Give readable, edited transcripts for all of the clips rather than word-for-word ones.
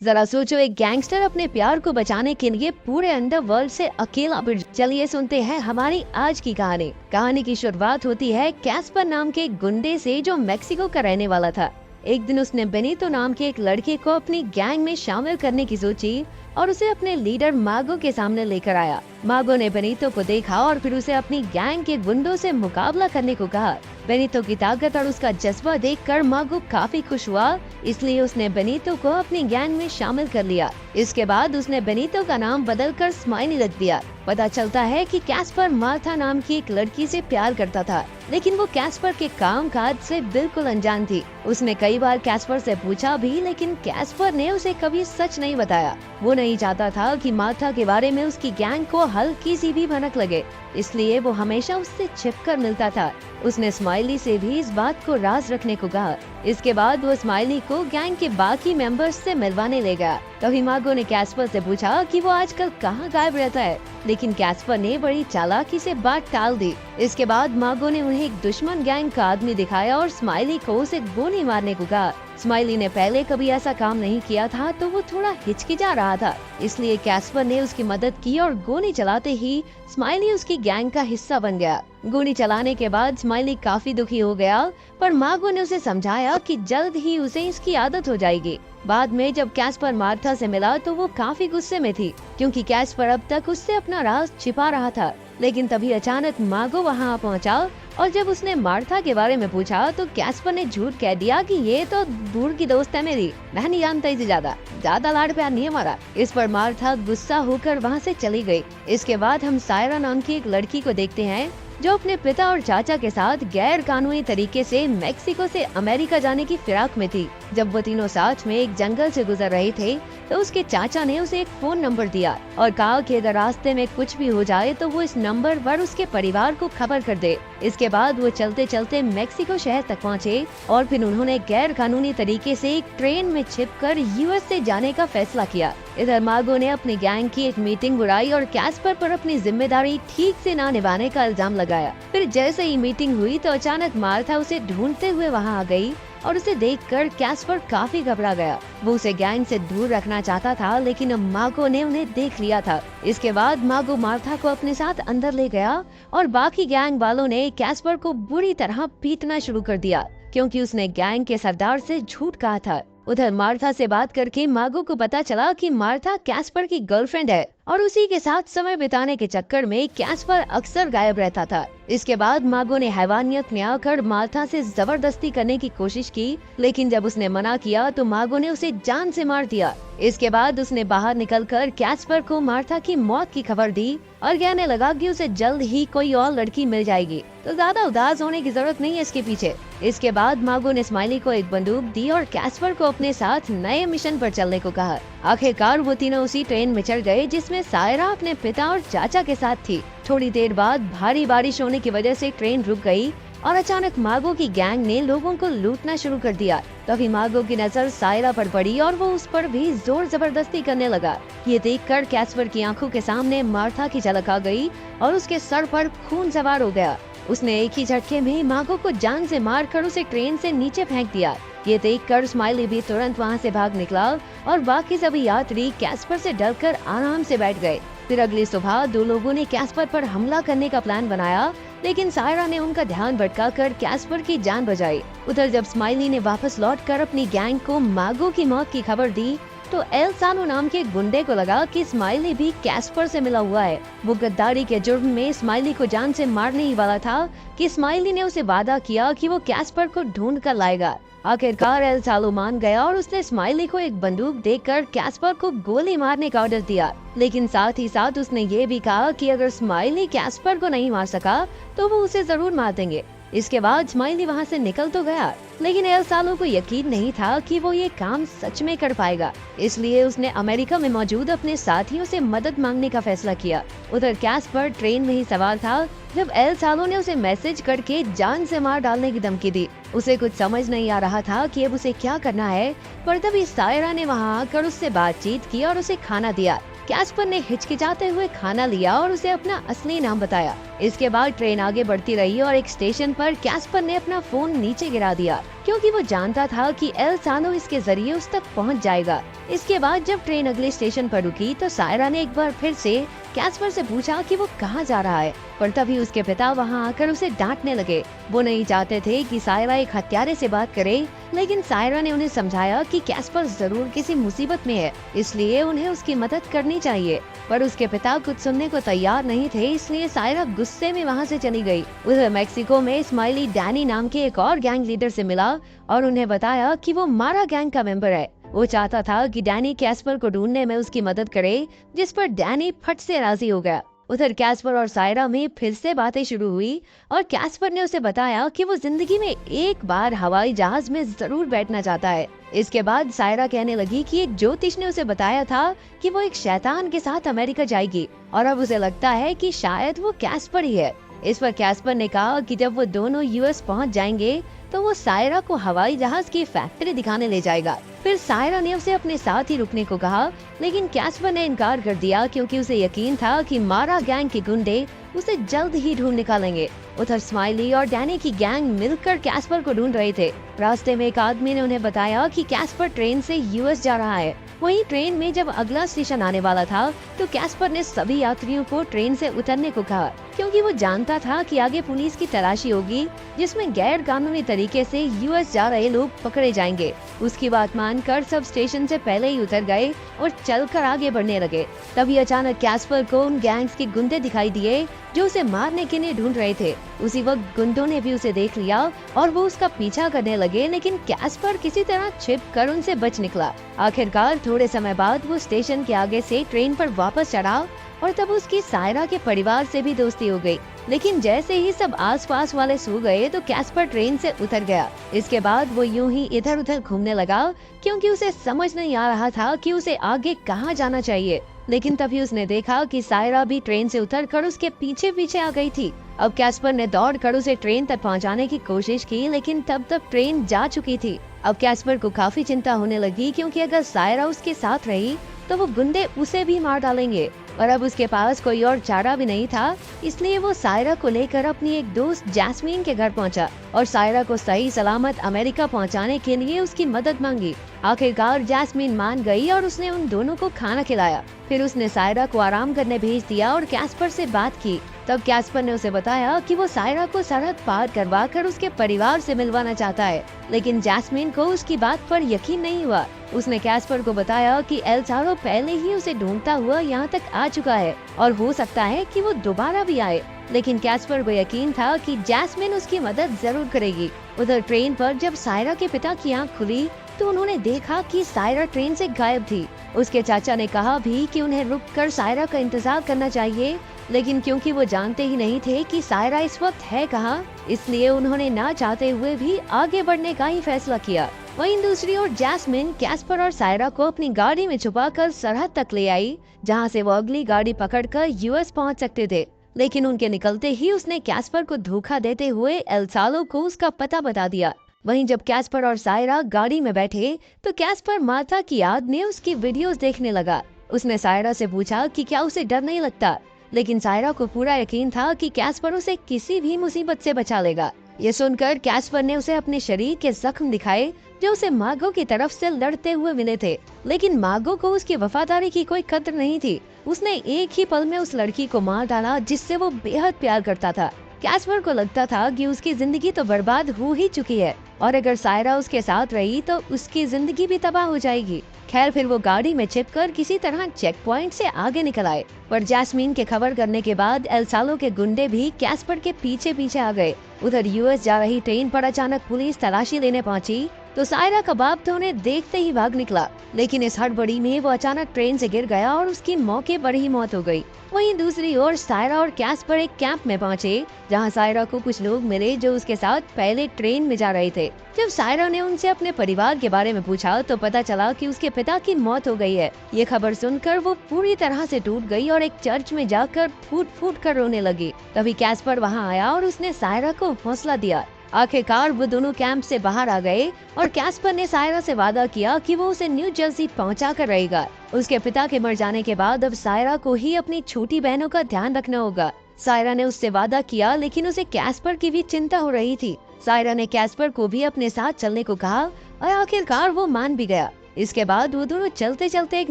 जरा सोचो, एक गैंगस्टर अपने प्यार को बचाने के लिए पूरे अंडरवर्ल्ड से अकेला भिड़। चलिए सुनते हैं हमारी आज की कहानी। कहानी की शुरुआत होती है कैस्पर नाम के एक गुंडे से जो मेक्सिको का रहने वाला था। एक दिन उसने बेनितो नाम के एक लड़के को अपनी गैंग में शामिल करने की सोची और उसे अपने लीडर मागो के सामने लेकर आया। मागो ने बेनितो को देखा और फिर उसे अपनी गैंग के गुंडों से मुकाबला करने को कहा। बेनितो की ताकत और उसका जज्बा देखकर मागो काफी खुश हुआ, इसलिए उसने बेनितो को अपनी गैंग में शामिल कर लिया। इसके बाद उसने बेनितो का नाम बदलकर स्माइली रख दिया। पता चलता है कि कैस्पर मार्था नाम की एक लड़की से प्यार करता था, लेकिन वो कैस्पर के कामकाज से बिल्कुल अनजान थी। उसने कई बार कैस्पर से पूछा भी, लेकिन कैस्पर ने उसे कभी सच नहीं बताया। वो नहीं चाहता था कि मार्था के बारे में उसकी गैंग को हल्की सी भी भनक लगे, इसलिए वो हमेशा उससे छिपकर मिलता था। उसने स्माइली से भी इस बात को राज रखने को कहा। इसके बाद वो स्माइली को गैंग के बाकी मेंबर्स से मिलवाने ले गया। तभी मागो ने कैस्पर से पूछा कि वो आजकल कहाँ गायब रहता है, लेकिन कैस्पर ने बड़ी चालाकी से बात टाल दी। इसके बाद मागो ने उन्हें एक दुश्मन गैंग का आदमी दिखाया और स्माइली को उसे गोली मारने को कहा। स्माइली ने पहले कभी ऐसा काम नहीं किया था, तो वो थोड़ा हिचकिचा रहा था, इसलिए कैस्पर ने उसकी मदद की और गोली चलाते ही स्माइली उसकी गैंग का हिस्सा बन गया। गोली चलाने के बाद स्माइली काफी दुखी हो गया, पर मागो ने उसे समझाया कि जल्द ही उसे इसकी आदत हो जाएगी। बाद में जब कैस्पर मार्था से मिला तो वो काफी गुस्से में थी, क्योंकि कैस्पर अब तक उससे अपना राज छिपा रहा था। लेकिन तभी अचानक मागो वहाँ पहुँचा और जब उसने मार्था के बारे में पूछा तो कैस्पर ने झूठ कह दिया कि ये तो दूर की दोस्त है मेरी, मैं नहीं जानता इसे ज्यादा लाड प्यार नहीं हमारा। इस पर मार्था गुस्सा होकर वहाँ से चली गई। इसके बाद हम सायरा नाम की एक लड़की को देखते हैं जो अपने पिता और चाचा के साथ गैर कानूनी तरीके से मेक्सिको से अमेरिका जाने की फिराक में थी। जब वो तीनों साथ में एक जंगल से गुजर रहे थे तो उसके चाचा ने उसे एक फोन नंबर दिया और कहा कि अगर रास्ते में कुछ भी हो जाए तो वो इस नंबर पर उसके परिवार को खबर कर दे। इसके बाद वो चलते चलते मेक्सिको शहर तक पहुँचे और फिर उन्होंने गैर कानूनी तरीके से एक ट्रेन में छिपकर यूएस से जाने का फैसला किया। इधर मागो ने अपनी गैंग की एक मीटिंग बुलाई और कैस्पर पर अपनी जिम्मेदारी ठीक से ना निभाने का इल्जाम लगाया। फिर जैसे ही मीटिंग हुई तो अचानक मार्था उसे ढूंढते हुए वहां आ गई और उसे देखकर कैस्पर काफी घबरा गया। वो उसे गैंग से दूर रखना चाहता था, लेकिन अब मागो ने उन्हें देख लिया था। इसके बाद मागो मार्था को अपने साथ अंदर ले गया और बाकी गैंग वालों ने कैस्पर को बुरी तरह पीटना शुरू कर दिया, क्योंकि उसने गैंग के सरदार से झूठ कहा था। उधर मार्था से बात करके मागो को पता चला कि मार्था कैस्पर की गर्लफ्रेंड है और उसी के साथ समय बिताने के चक्कर में कैस्पर अक्सर गायब रहता था। इसके बाद मागो ने हैवानियत में आकर मार्था से जबरदस्ती करने की कोशिश की, लेकिन जब उसने मना किया तो मागो ने उसे जान से मार दिया। इसके बाद उसने बाहर निकलकर कैस्पर को मार्था की मौत की खबर दी और कहने लगा कि उसे जल्द ही कोई और लड़की मिल जाएगी, तो ज्यादा उदास होने की जरूरत नहीं है इसके पीछे। इसके बाद मागो ने स्माइली को एक बंदूक दी और कैस्पर को अपने साथ नए मिशन पर चलने को कहा। आखिरकार वो तीनों उसी ट्रेन में चढ़ गए जिसमें सायरा अपने पिता और चाचा के साथ थी। थोड़ी देर बाद भारी बारिश होने की वजह से ट्रेन रुक गई और अचानक मागो की गैंग ने लोगों को लूटना शुरू कर दिया। तभी मागो की नजर सायरा पर पड़ी और वो उस पर भी जोर जबरदस्ती करने लगा। ये देखकर कैस्पर की आंखों के सामने मार्था की झलक आ गई और उसके सर पर खून सवार हो गया। उसने एक ही झटके में मागो को जान से मारकर उसे ट्रेन से नीचे फेंक दिया। ये देखकर स्माइली भी तुरंत वहाँ से भाग निकला और बाकी सभी यात्री कैस्पर से डरकर आराम से बैठ गए। फिर अगली सुबह दो लोगों ने कैस्पर पर हमला करने का प्लान बनाया, लेकिन सायरा ने उनका ध्यान भटकाकर कैस्पर की जान बचाई। उधर जब स्माइली ने वापस लौटकर अपनी गैंग को मागो की मौत की खबर दी तो एल सानो नाम के गुंडे को लगा कि स्माइली भी कैस्पर से मिला हुआ है। वो गद्दारी के जुर्म में स्माइली को जान से मारने ही वाला था कि स्माइली ने उसे वादा किया कि वो कैस्पर को ढूंढ कर लाएगा। आखिरकार एल सालो मान गया और उसने स्माइली को एक बंदूक देकर कैस्पर को गोली मारने का ऑर्डर दिया, लेकिन साथ ही साथ उसने ये भी कहा कि अगर स्माइली कैस्पर को नहीं मार सका तो वो उसे जरूर मार देंगे। इसके बाद स्माइली वहाँ से निकल तो गया, लेकिन एल सालो को यकीन नहीं था कि वो ये काम सच में कर पाएगा, इसलिए उसने अमेरिका में मौजूद अपने साथियों से मदद मांगने का फैसला किया। उधर कैस्पर ट्रेन में ही सवार था जब एल सालो ने उसे मैसेज करके जान से मार डालने की धमकी दी। उसे कुछ समझ नहीं आ रहा था कि अब उसे क्या करना है, पर तभी सायरा ने वहाँ आकर उससे बातचीत की और उसे खाना दिया। कैस्पर ने हिचकिचाते हुए खाना लिया और उसे अपना असली नाम बताया। इसके बाद ट्रेन आगे बढ़ती रही और एक स्टेशन पर कैस्पर ने अपना फोन नीचे गिरा दिया। क्योंकि वो जानता था कि एल सानो इसके जरिए उस तक पहुंच जाएगा। इसके बाद जब ट्रेन अगले स्टेशन पर रुकी तो सायरा ने एक बार फिर से कैस्पर से पूछा कि वो कहाँ जा रहा है, पर तभी उसके पिता वहाँ आकर उसे डांटने लगे। वो नहीं चाहते थे कि सायरा एक हत्यारे से बात करे, लेकिन सायरा ने उन्हें समझाया कि कैस्पर जरूर किसी मुसीबत में है, इसलिए उन्हें उसकी मदद करनी चाहिए। पर उसके पिता कुछ सुनने को तैयार नहीं थे, इसलिए सायरा गुस्से में वहाँ से चली गई। उधर मेक्सिको में स्माइली डैनी नाम के एक और गैंग लीडर से मिला और उन्हें बताया कि वो मारा गैंग का मेंबर है। वो चाहता था कि डैनी कैस्पर को ढूंढने में उसकी मदद करे, जिस पर डैनी फट से राजी हो गया। उधर कैस्पर और सायरा में फिर से बातें शुरू हुई और कैस्पर ने उसे बताया कि वो जिंदगी में एक बार हवाई जहाज में जरूर बैठना चाहता है। इसके बाद सायरा कहने लगी कि एक ज्योतिष ने उसे बताया था कि वो एक शैतान के साथ अमेरिका जाएगी और अब उसे लगता है कि शायद वो कैस्पर ही है। इस पर कैस्पर ने कहा कि जब वो दोनों यूएस पहुंच जाएंगे तो वो सायरा को हवाई जहाज की फैक्ट्री दिखाने ले जाएगा। फिर सायरा ने उसे अपने साथ ही रुकने को कहा, लेकिन कैस्पर ने इनकार कर दिया क्योंकि उसे यकीन था कि मारा गैंग के गुंडे उसे जल्द ही ढूंढ निकालेंगे। उधर स्माइली और डैनी की गैंग मिलकर कैस्पर को ढूंढ रहे थे। रास्ते में एक आदमी ने उन्हें बताया कि कैस्पर ट्रेन से यूएस जा रहा है। वहीं ट्रेन में जब अगला स्टेशन आने वाला था तो कैस्पर ने सभी यात्रियों को ट्रेन से उतरने को कहा, क्योंकि वो जानता था कि आगे पुलिस की तलाशी होगी जिसमें गैर कानूनी तरीके से यूएस जा रहे लोग पकड़े जाएंगे। उसकी बात मानकर सब स्टेशन से पहले ही उतर गए और चलकर आगे बढ़ने लगे। तभी अचानक कैस्पर को उन गैंग्स के गुंडे दिखाई दिए जो उसे मारने के लिए ढूंढ रहे थे। उसी वक्त गुंडों ने भी उसे देख लिया और वो उसका पीछा करने लगे, लेकिन कैस्पर किसी तरह छिपकर उनसे बच निकला। आखिरकार थोड़े समय बाद वो स्टेशन के आगे से ट्रेन पर वापस चढ़ा और तब उसकी सायरा के परिवार से भी दोस्ती हो गई। लेकिन जैसे ही सब आसपास वाले सो गए तो कैस्पर ट्रेन से उतर गया। इसके बाद वो यूं ही इधर उधर घूमने लगा क्योंकि उसे समझ नहीं आ रहा था कि उसे आगे कहाँ जाना चाहिए। लेकिन तभी उसने देखा कि सायरा भी ट्रेन से उतरकर उसके पीछे पीछे आ गई थी। अब कैस्पर ने दौड़कर उसे ट्रेन तक पहुंचाने की कोशिश की, लेकिन तब तक ट्रेन जा चुकी थी। अब कैस्पर को काफी चिंता होने लगी क्योंकि अगर सायरा उसके साथ रही तो वो गुंडे उसे भी मार डालेंगे और अब उसके पास कोई और चारा भी नहीं था। इसलिए वो सायरा को लेकर अपनी एक दोस्त जैस्मीन के घर पहुंचा और सायरा को सही सलामत अमेरिका पहुंचाने के लिए उसकी मदद मांगी। आखिरकार जैस्मीन मान गई और उसने उन दोनों को खाना खिलाया। फिर उसने सायरा को आराम करने भेज दिया और कैस्पर से बात की। तब कैस्पर ने उसे बताया कि वो सायरा को सरहद पार करवा कर उसके परिवार से मिलवाना चाहता है, लेकिन जैस्मीन को उसकी बात पर यकीन नहीं हुआ। उसने कैस्पर को बताया कि एल सारो पहले ही उसे ढूंढता हुआ यहाँ तक आ चुका है और हो सकता है कि वो दोबारा भी आए। लेकिन कैस्पर को यकीन था कि जैस्मिन उसकी मदद जरूर करेगी। उधर ट्रेन पर जब सायरा के पिता की आंख खुली तो उन्होंने देखा कि सायरा ट्रेन से गायब थी। उसके चाचा ने कहा भी कि उन्हें रुककर सायरा का इंतजार करना चाहिए, लेकिन क्योंकि वो जानते ही नहीं थे कि सायरा इस वक्त है कहाँ, इसलिए उन्होंने ना चाहते हुए भी आगे बढ़ने का ही फैसला किया। वहीं दूसरी ओर जैस्मिन कैस्पर और सायरा को अपनी गाड़ी में छुपाकर सरहद तक ले आई, जहाँ से वो अगली गाड़ी पकड़कर यूएस पहुँच सकते थे। लेकिन उनके निकलते ही उसने कैस्पर को धोखा देते हुए एल सालो को उसका पता बता दिया। वहीं जब कैस्पर और सायरा गाड़ी में बैठे तो कैस्पर मार्था की याद में उसकी वीडियोस देखने लगा। उसने सायरा से पूछा कि क्या उसे डर नहीं लगता, लेकिन सायरा को पूरा यकीन था कि कैस्पर उसे किसी भी मुसीबत से बचा लेगा। ये सुनकर कैस्पर ने उसे अपने शरीर के जख्म दिखाए जो उसे मागो की तरफ से लड़ते हुए मिले थे, लेकिन मागो को उसकी वफादारी की कोई कद्र नहीं थी। उसने एक ही पल में उस लड़की को मार डाला जिससे वो बेहद प्यार करता था। कैस्पर को लगता था कि उसकी जिंदगी तो बर्बाद हो ही चुकी है और अगर सायरा उसके साथ रही तो उसकी जिंदगी भी तबाह हो जाएगी। खैर फिर वो गाड़ी में छिपकर किसी तरह चेक पॉइंट से आगे निकल आए, पर जैस्मीन के खबर करने के बाद एल सालो के गुंडे भी कैस्पर के पीछे पीछे आ गए। उधर यूएस जा रही ट्रेन पर अचानक पुलिस तलाशी लेने पहुंची तो सायरा का बाप तो उन्हें देखते ही भाग निकला, लेकिन इस हड़बड़ी में वो अचानक ट्रेन से गिर गया और उसकी मौके पर ही मौत हो गई। वहीं दूसरी ओर सायरा और कैस्पर एक कैंप में पहुंचे जहां सायरा को कुछ लोग मिले जो उसके साथ पहले ट्रेन में जा रहे थे। जब सायरा ने उनसे अपने परिवार के बारे में पूछा तो पता चला कि उसके पिता की मौत हो गई है। ये खबर सुनकर वो पूरी तरह से टूट गई और एक चर्च में जाकर फूट फूट कर रोने लगी। तभी कैस्पर वहाँ आया और उसने सायरा को हौसला दिया। आखिरकार वो दोनों कैंप से बाहर आ गए और कैस्पर ने सायरा से वादा किया कि वो उसे न्यू जर्सी पहुंचा कर रहेगा। उसके पिता के मर जाने के बाद अब सायरा को ही अपनी छोटी बहनों का ध्यान रखना होगा। सायरा ने उससे वादा किया, लेकिन उसे कैस्पर की भी चिंता हो रही थी। सायरा ने कैस्पर को भी अपने साथ चलने को कहा और आखिरकार वो मान भी गया। इसके बाद वो दोनों चलते चलते एक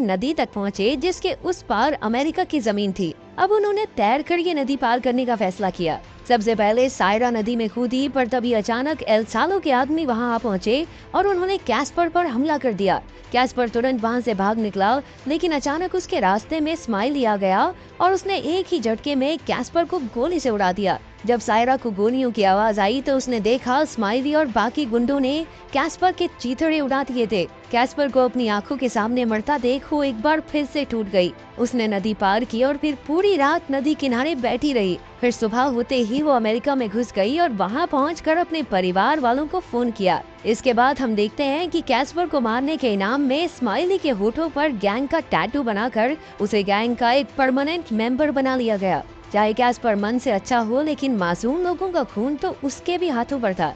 नदी तक पहुँचे जिसके उस पार अमेरिका की जमीन थी। अब उन्होंने तैर कर ये नदी पार करने का फैसला किया। सबसे पहले सायरा नदी में कूदी, पर तभी अचानक एल सालो के आदमी वहां आ पहुंचे और उन्होंने कैस्पर पर हमला कर दिया। कैस्पर तुरंत वहां से भाग निकला, लेकिन अचानक उसके रास्ते में स्माइली आ गया और उसने एक ही झटके में कैस्पर को गोली से उड़ा दिया। जब सायरा को गोलियों की आवाज आई तो उसने देखा स्माइली और बाकी गुंडों ने कैस्पर के चीथड़े उड़ा दिए थे। कैस्पर को अपनी आंखों के सामने मरता देख वो एक बार फिर से टूट गई। उसने नदी पार की और फिर पूरी रात नदी किनारे बैठी रही। फिर सुबह होते ही वो अमेरिका में घुस गई और वहां पहुंचकर अपने परिवार वालों को फोन किया। इसके बाद हम देखते हैं कि कैस्पर को मारने के इनाम में स्माइली के होठों पर गैंग का टैटू बनाकर उसे गैंग का एक परमानेंट मेंबर बना लिया गया। चाहे कैस्पर मन से अच्छा हो, लेकिन मासूम लोगों का खून तो उसके भी हाथों पर था।